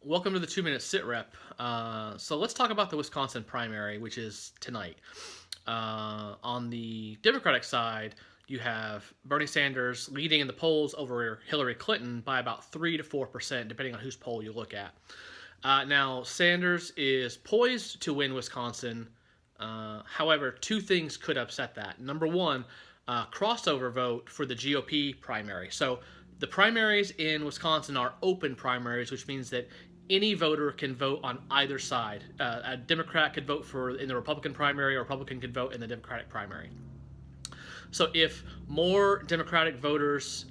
Welcome to the 2 Minute Sit Rep. So let's talk about the Wisconsin primary, which is tonight. On the Democratic side, you have Bernie Sanders leading in the polls over Hillary Clinton by about 3 to 4%, depending on whose poll you look at. Now, Sanders is poised to win Wisconsin. However, two things could upset that. Number one, crossover vote for the GOP primary. So the primaries in Wisconsin are open primaries, which means that any voter can vote on either side. A Democrat could vote in the Republican primary, or a Republican could vote in the Democratic primary. So if more Democratic voters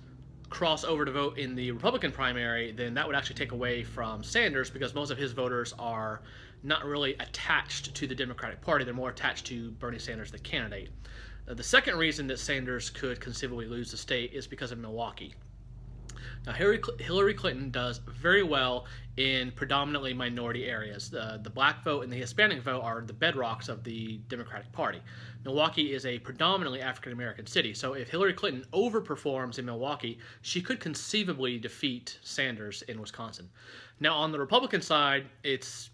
cross over to vote in the Republican primary, then that would actually take away from Sanders, because most of his voters are not really attached to the Democratic Party. They're more attached to Bernie Sanders, the candidate. The second reason that Sanders could conceivably lose the state is because of Milwaukee. Now, Hillary Clinton does very well in predominantly minority areas. The black vote and the Hispanic vote are the bedrocks of the Democratic Party. Milwaukee is a predominantly African American city, so if Hillary Clinton overperforms in Milwaukee, she could conceivably defeat Sanders in Wisconsin. Now, on the Republican side, it's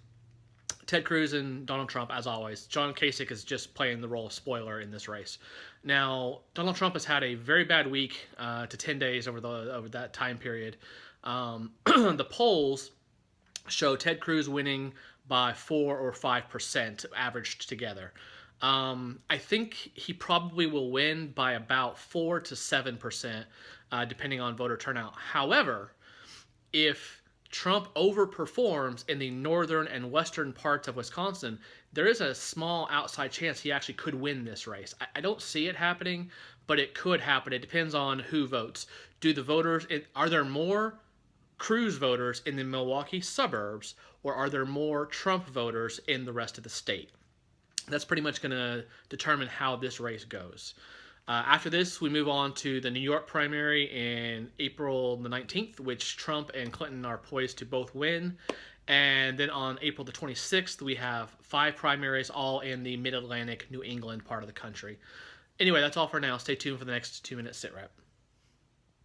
Ted Cruz and Donald Trump, as always. John Kasich is just playing the role of spoiler in this race. Now, Donald Trump has had a very bad week to 10 days over that time period. The polls show Ted Cruz winning by 4 or 5% averaged together. I think he probably will win by about 4 to 7%, depending on voter turnout. However, if Trump overperforms in the northern and western parts of Wisconsin, there is a small outside chance he actually could win this race. I don't see it happening, but it could happen. It depends on who votes. Are there more Cruz voters in the Milwaukee suburbs, or are there more Trump voters in the rest of the state? That's pretty much going to determine how this race goes. After this, we move on to the New York primary in April the 19th, which Trump and Clinton are poised to both win. And then on April the 26th, we have 5 primaries, all in the mid-Atlantic New England part of the country. Anyway, that's all for now. Stay tuned for the next 2 Minute Sit Rep.